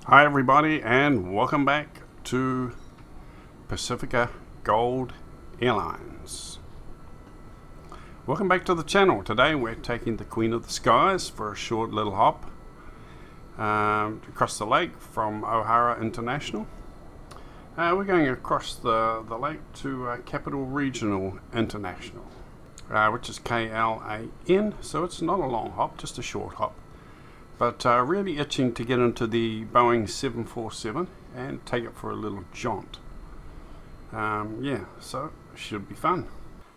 Hi everybody, and welcome back to Pacifica Airlines. Welcome back to the channel. Today we're taking the Queen of the Skies for a short little hop across the lake from O'Hara International. We're going across the lake to Capital Regional International, which is KLAN, so it's not a long hop, just a short hop. But really itching to get into the Boeing 747 and take it for a little jaunt. Yeah, so should be fun.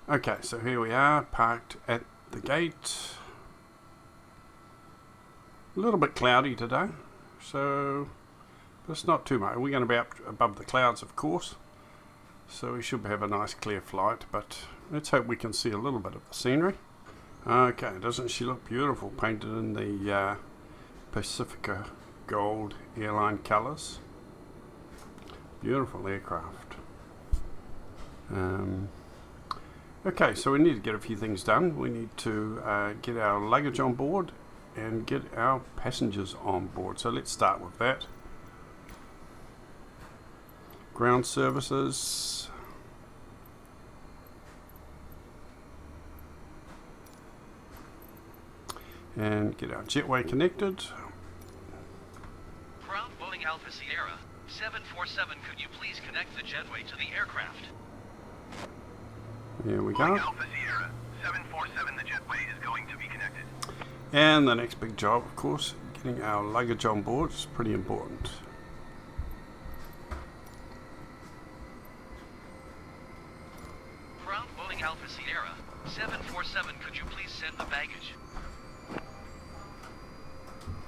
Okay, so here we are, parked at the gate. A little bit cloudy today, so but it's not too much. We're going to be up above the clouds, of course, so we should have a nice clear flight, but let's hope we can see a little bit of the scenery. Okay, doesn't she look beautiful, painted in the Pacifica Gold airline colours. Beautiful aircraft. Okay, so we need to get a few things done. We need to get our luggage on board and get our passengers on board. So let's start with that. Ground services. And get our jetway connected. Ground Boeing Alpha Sierra 747, could you please connect the jetway to the aircraft? Here we Boeing go. Alpha Sierra 747, the jetway is going to be connected. And the next big job, of course, getting our luggage on board is pretty important. Ground Boeing Alpha Sierra 747, could you please send the baggage?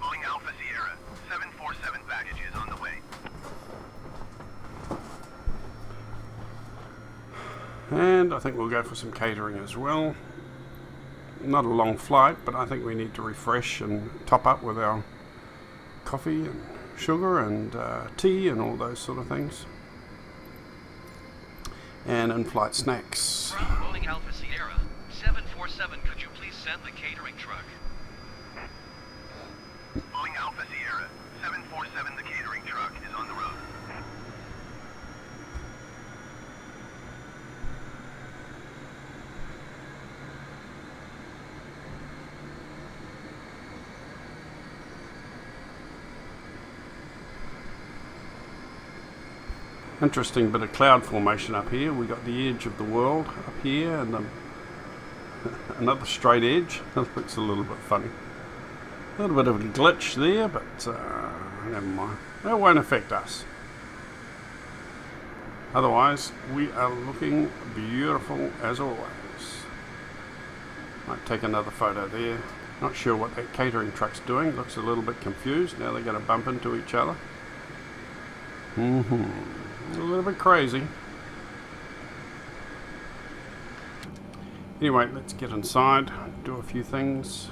Boeing Alpha Sierra 747 baggage is on the way. And I think we'll go for some catering as well. Not a long flight, but I think we need to refresh and top up with our coffee and sugar and tea and all those sort of things. And in-flight snacks. Ground Boeing Alpha Sierra 747, could you please send the catering truck? Boeing Alpha Sierra 747, the catering truck is on the road. Interesting bit of cloud formation up here. We got the edge of the world up here and another straight edge. That looks a little bit funny. A little bit of a glitch there, but never mind. That won't affect us. Otherwise, we are looking beautiful as always. Might take another photo there. Not sure what that catering truck's doing. Looks a little bit confused. Now they're going to bump into each other. A little bit crazy. Anyway, let's get inside, do a few things.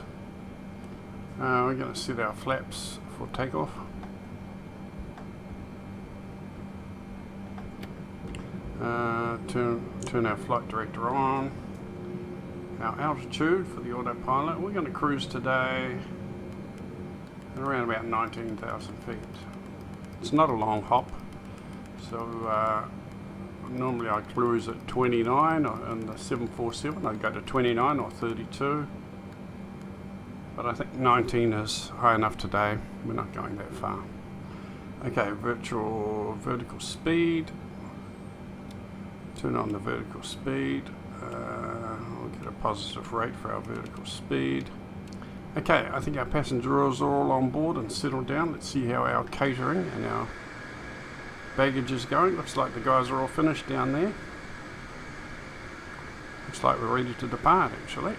We're going to set our flaps for takeoff. Turn our flight director on. Our altitude for the autopilot. We're going to cruise today at around about 19,000 feet. It's not a long hop, so normally I cruise at 29 on the 747. I go to 29 or 32. But I think 19 is high enough today. We're not going that far. Okay, vertical speed. Turn on the vertical speed. We'll get a positive rate for our vertical speed. Okay, I think our passengers are all on board and settled down. Let's see how our catering and our baggage is going. Looks like the guys are all finished down there. Looks like we're ready to depart actually.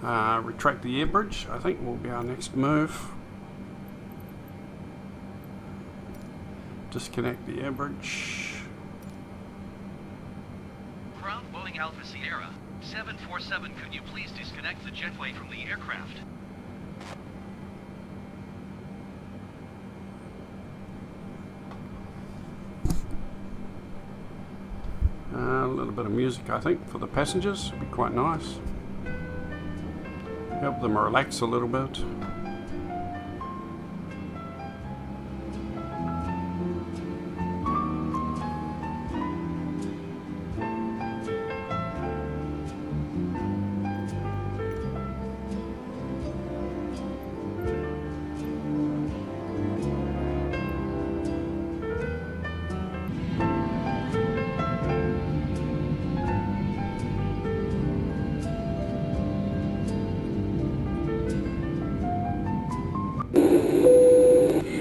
Retract the air bridge, I think will be our next move. Disconnect the air bridge. Ground Boeing Alpha Sierra 747, could you please disconnect the jetway from the aircraft? A little bit of music, I think, for the passengers. Would be quite nice. Help them relax a little bit.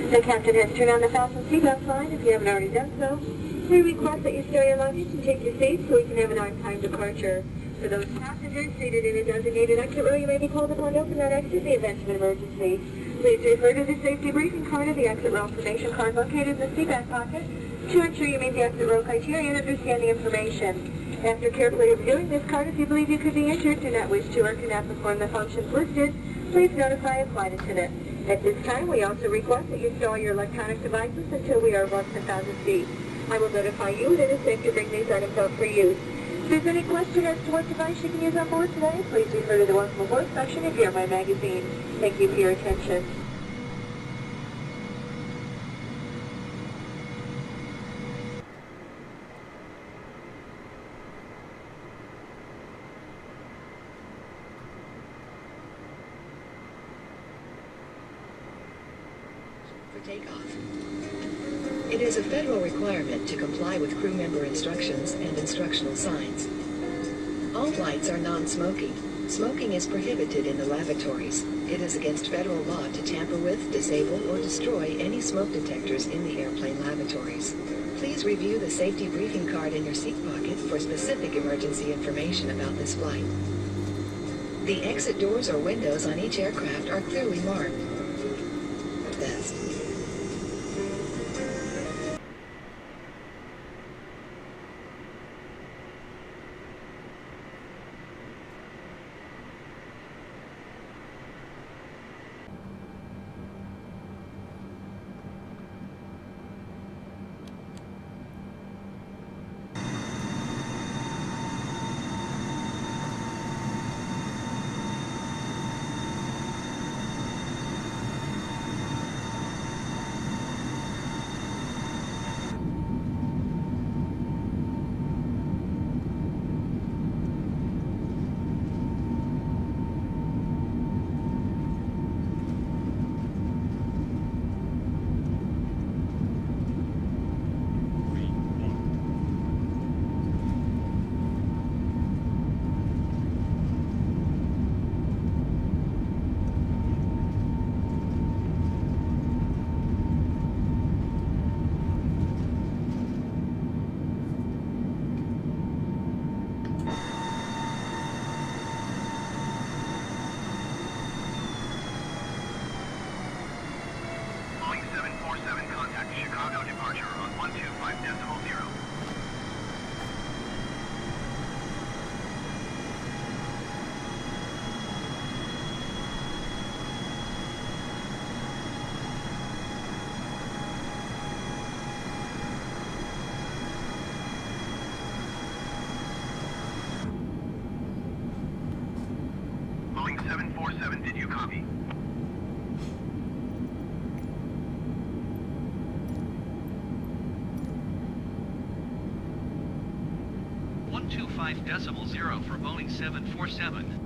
The captain has turned on the fasten seatbelt sign if you haven't already done so. We request that you stow your luggage and take your seat so we can have an on-time departure. For those passengers seated in a designated exit row, you may be called upon to open that exit in the event of an emergency. Please refer to the safety briefing card or the exit row information card located in the seat back pocket to ensure you meet the exit row criteria and understand the information. After carefully reviewing this card, if you believe you could be injured, do not wish to, or cannot perform the functions listed, please notify a flight attendant. At this time, we also request that you stow your electronic devices until we are above 10,000 feet. I will notify you that it is safe to bring these items out for use. If there's any question as to what device you can use on board today, please refer to the Welcome Aboard section of your My Magazine. Thank you for your attention. For takeoff. It is a federal requirement to comply with crew member instructions and instructional signs. All flights are non-smoking. Smoking is prohibited in the lavatories. It is against federal law to tamper with, disable, or destroy any smoke detectors in the airplane lavatories. Please review the safety briefing card in your seat pocket for specific emergency information about this flight. The exit doors or windows on each aircraft are clearly marked. Best. Boeing 747, contact Chicago departure on 125.0. Boeing 747, did you copy? One two five decimal zero for Boeing 747.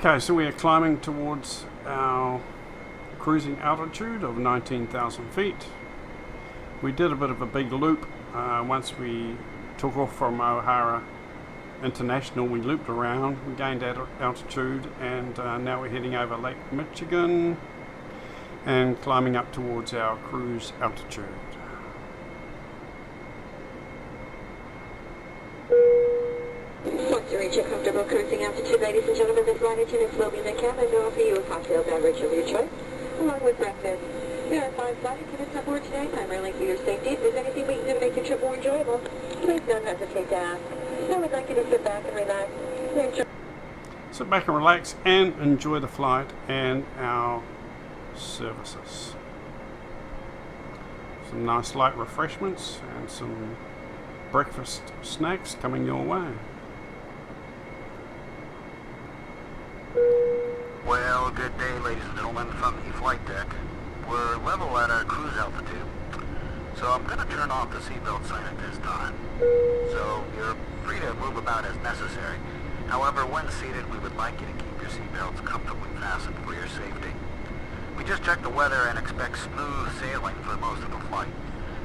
Okay, so we are climbing towards our cruising altitude of 19,000 feet. We did a bit of a big loop once we took off from O'Hara International. We looped around, we gained altitude, and now we're heading over Lake Michigan and climbing up towards our cruise altitude. Once you reach a comfortable cruising altitude, ladies and gentlemen, the flight attendants will be in the cabin to offer you a cocktail beverage of your choice, along with breakfast. There are 5 flight attendants on board today, primarily for your safety. If there's anything we can do to make your trip more enjoyable, please don't hesitate to ask. I would like you to sit back and relax. Sit back and relax and enjoy the flight and our services. Some nice light refreshments and some breakfast snacks coming your way. Well, good day, ladies and gentlemen, from the flight deck. We're level at our cruise altitude, so I'm going to turn off the seatbelt sign at this time. So you're free to move about as necessary. However, when seated, we would like you to keep your seatbelts comfortably fastened for your safety. We just checked the weather and expect smooth sailing for most of the flight.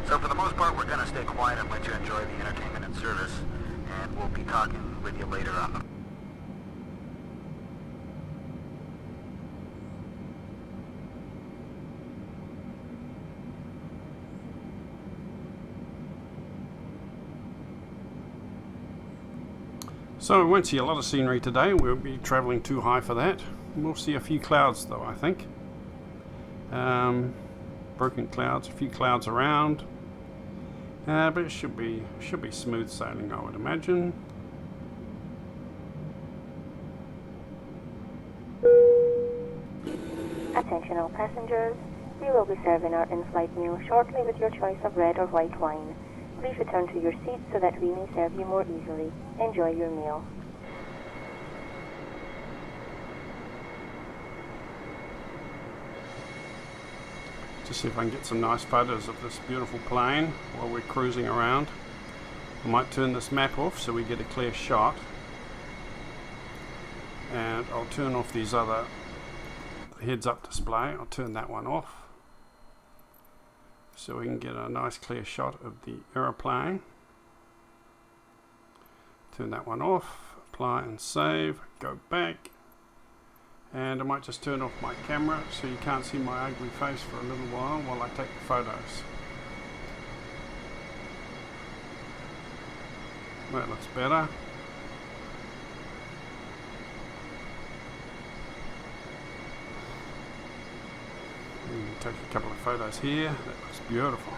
So for the most part, we're going to stay quiet and let you enjoy the entertainment and service, and we'll be talking with you later on the So we won't see a lot of scenery today. We'll be travelling too high for that. We'll see a few clouds though, I think. Broken clouds, a few clouds around. But it should be smooth sailing, I would imagine. Attention all passengers. We will be serving our in-flight meal shortly with your choice of red or white wine. Please return to your seats so that we may serve you more easily. Enjoy your meal. Just see if I can get some nice photos of this beautiful plane while we're cruising around. I might turn this map off so we get a clear shot. And I'll turn off these other heads-up display. I'll turn that one off, so we can get a nice clear shot of the aeroplane. Turn that one off, apply and save, go back, and I might just turn off my camera so you can't see my ugly face for a little while I take the photos. That looks better. Take a couple of photos here. That looks beautiful.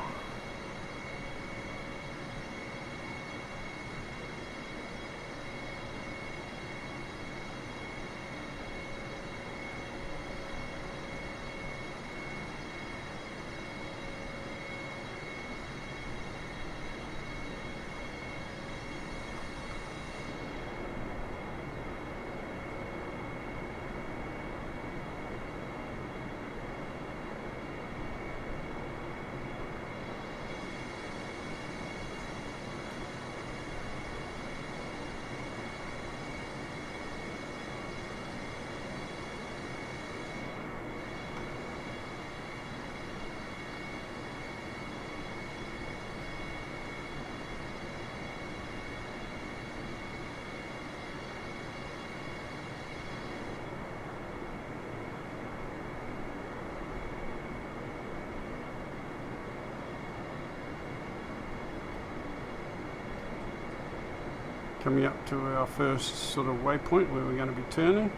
Coming up to our first sort of waypoint where we're going to be turning.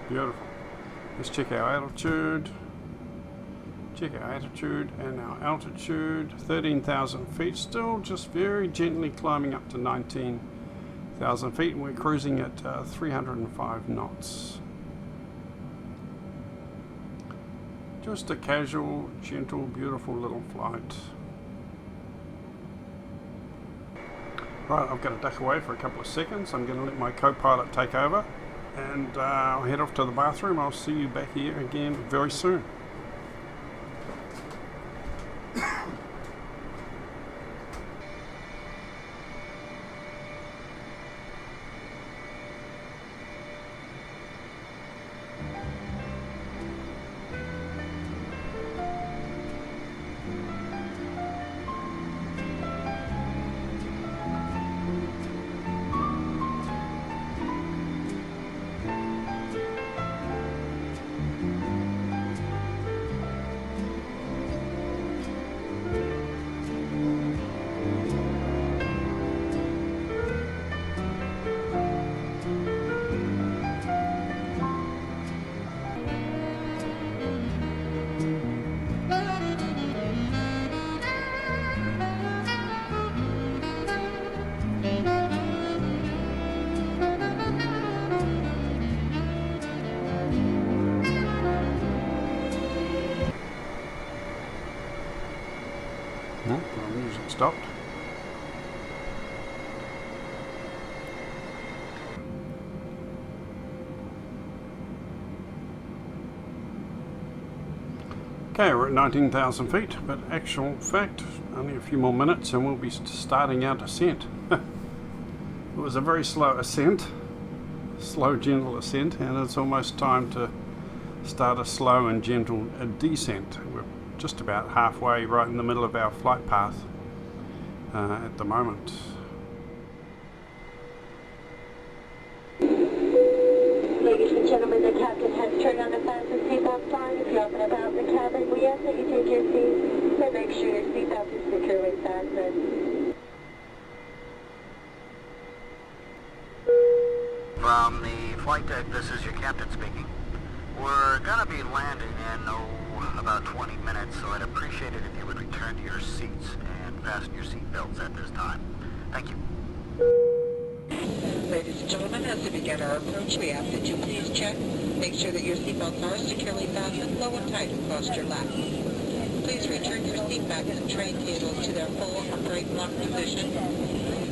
Beautiful. Let's check our altitude. Check our altitude and our altitude. 13,000 feet. Still just very gently climbing up to 19,000 feet. And we're cruising at 305 knots. Just a casual, gentle, beautiful little flight. Right, I've got to duck away for a couple of seconds. I'm going to let my co-pilot take over, and I'll head off to the bathroom. I'll see you back here again very soon. stopped. Okay, we're at 19,000 feet, but actual fact, only a few more minutes and we'll be starting our descent. It was a very slow ascent, slow gentle ascent, and it's almost time to start a slow and gentle descent. We're just about halfway, right in the middle of our flight path at the moment. Ladies and gentlemen, the captain has turned on the fasten seatbelt sign. If you're up and about in the cabin, we ask that you take your seat and make sure your seatbelt is securely fastened. From the flight deck, this is your captain speaking. We're gonna be landing in, about 20 minutes, so I'd appreciate it if you would return to your seats and fasten your seatbelts at this time. Thank you. Ladies and gentlemen, as we begin our approach, we ask that you please check, make sure that your seatbelts are securely fastened, low and tight across your lap. Please return your seat backs and tray tables to their full upright lock position.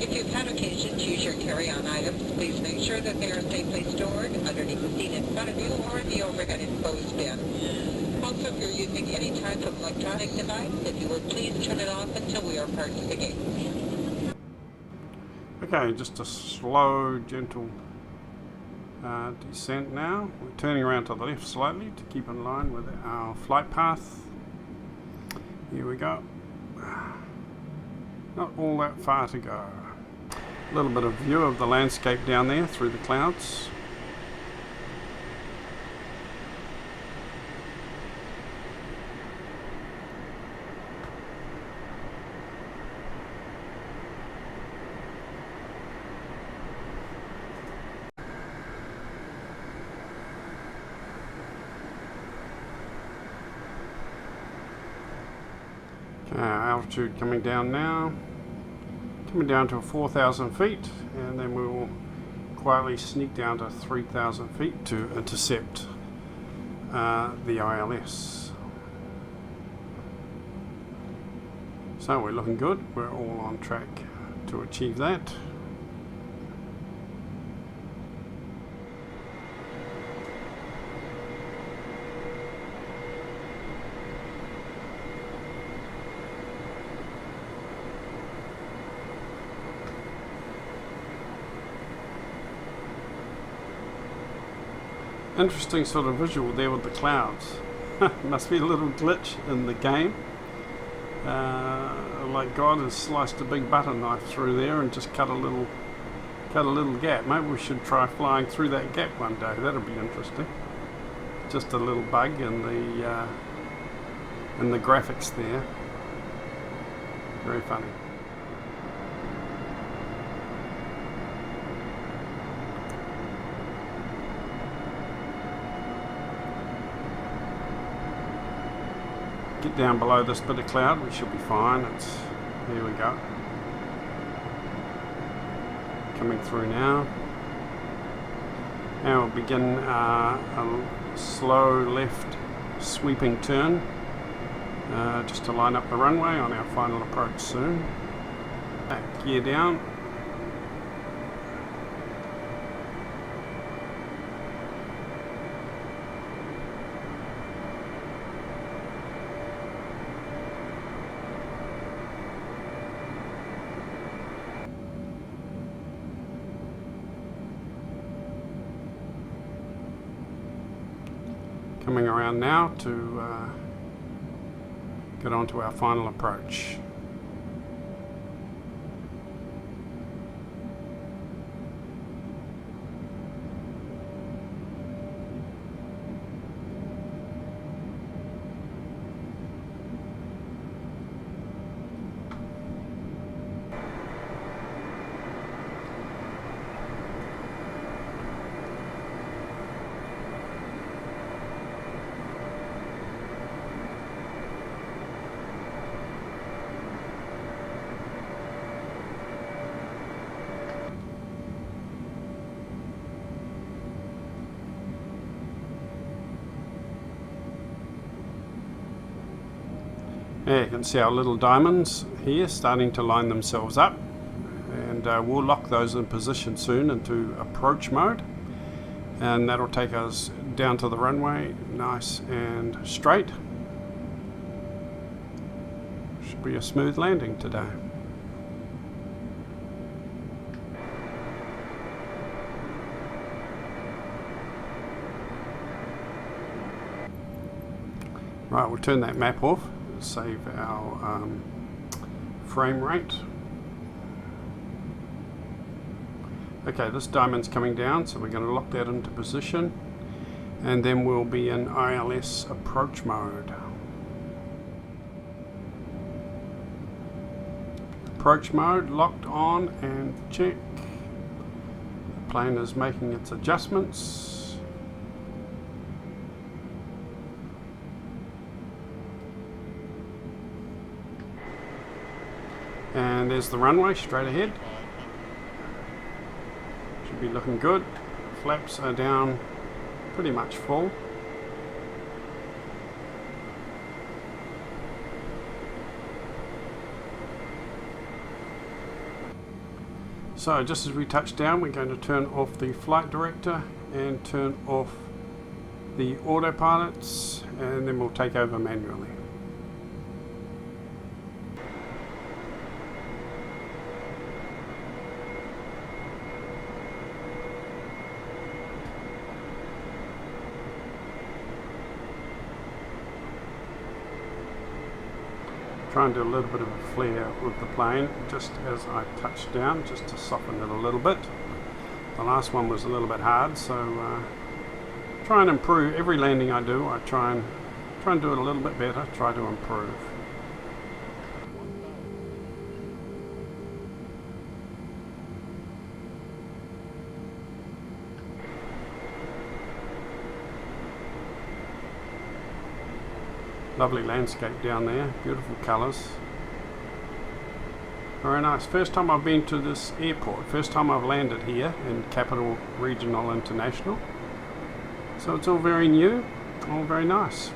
If you've had occasion to use your carry-on items, please make sure that they are safely stored underneath the seat in front of you or in the overhead enclosed bin. Also, if you're using any type of electronic device, if you would please turn it off until we are parked at the gate. Okay, just a slow, gentle descent now. We're turning around to the left slightly to keep in line with our flight path. Here we go. Not all that far to go. A little bit of view of the landscape down there through the clouds. Altitude coming down now, coming down to 4,000 feet, and then we will quietly sneak down to 3,000 feet to intercept the ILS. So we're looking good, we're all on track to achieve that. Interesting sort of visual there with the clouds. Must be a little glitch in the game. Like God has sliced a big butter knife through there and just cut a little gap. Maybe we should try flying through that gap one day. That'll be interesting. Just a little bug in the graphics there. Very funny. Get down below this bit of cloud, we should be fine. Here we go. Coming through now. Now we'll begin a slow left sweeping turn just to line up the runway on our final approach soon. Back gear down. Coming around now to get on to our final approach. Yeah, you can see our little diamonds here starting to line themselves up, and we'll lock those in position soon into approach mode, and that'll take us down to the runway nice and straight. Should be a smooth landing today. Right, we'll turn that map off, save our frame rate. Okay, this diamond's coming down, so we're going to lock that into position, and then we'll be in ILS approach mode. Approach mode locked on, and check. The plane is making its adjustments. And there's the runway straight ahead. Should be looking good. Flaps are down pretty much full. So just as we touch down, we're going to turn off the flight director and turn off the autopilots, and then we'll take over manually. Try and do a little bit of a flare with the plane just as I touch down, just to soften it a little bit. The last one was a little bit hard, so try and improve. Every landing I do, I try and do it a little bit better, try to improve. Lovely landscape down there, beautiful colours. Very nice. First time I've been to this airport, first time I've landed here in Capital Regional International. So it's all very new, all very nice.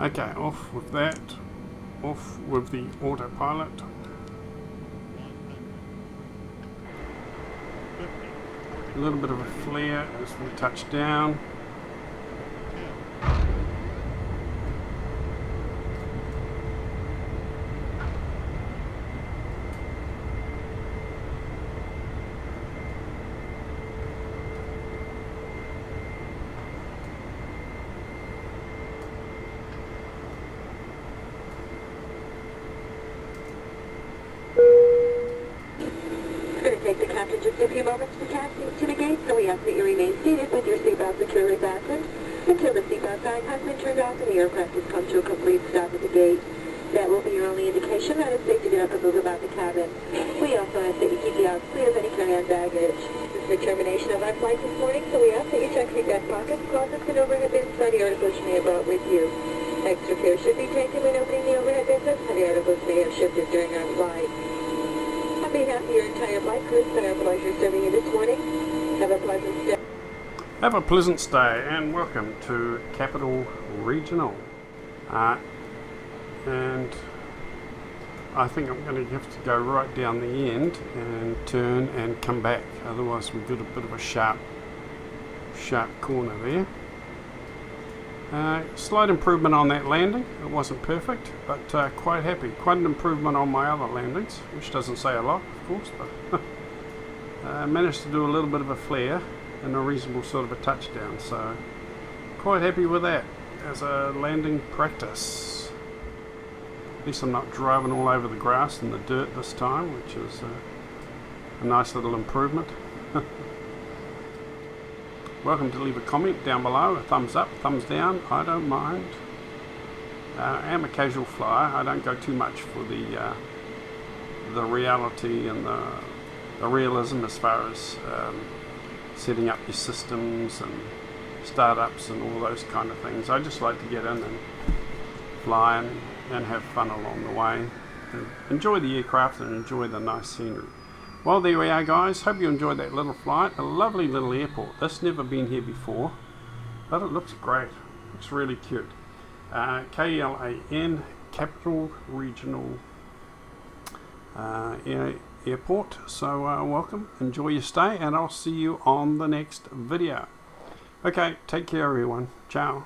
Okay, off with that, off with the autopilot. A little bit of a flare as we touch down. Take the captain just a few moments to taxi to the gate, so we ask that you remain seated with your seatbelt securely fastened until the seatbelt sign has been turned off and the aircraft has come to a complete stop at the gate. That will be your only indication that it's safe to get up and move about the cabin. We also ask that you keep the aisle clear of any carry-on baggage. This is the termination of our flight this morning, so we ask that you check your back pockets, closets, and overhead bins for any articles you may have brought with you. Extra care should be taken when opening the overhead bins, as heavy articles may have shifted during our flight. On behalf of your entire flight crew, it's been our pleasure serving you this morning. Have a pleasant stay. Have a pleasant stay and welcome to Capital Regional. And I think I'm going to have to go right down the end and turn and come back. Otherwise we've got a bit of a sharp corner there. Slight improvement on that landing. It wasn't perfect, but quite happy. Quite an improvement on my other landings, which doesn't say a lot, of course, but I managed to do a little bit of a flare and a reasonable sort of a touchdown, so quite happy with that as a landing practice. At least I'm not driving all over the grass and the dirt this time, which is a nice little improvement. Welcome to leave a comment down below, a thumbs up, thumbs down, I don't mind. I'm a casual flyer. I don't go too much for the reality and the realism as far as setting up your systems and startups and all those kind of things. I just like to get in and fly and have fun along the way and enjoy the aircraft and enjoy the nice scenery. Well, there we are, guys. Hope you enjoyed that little flight. A lovely little airport. This never been here before, but it looks great. It's really cute. KLAN, Capital Regional Airport. So welcome, enjoy your stay, and I'll see you on the next video. Okay, take care everyone. Ciao.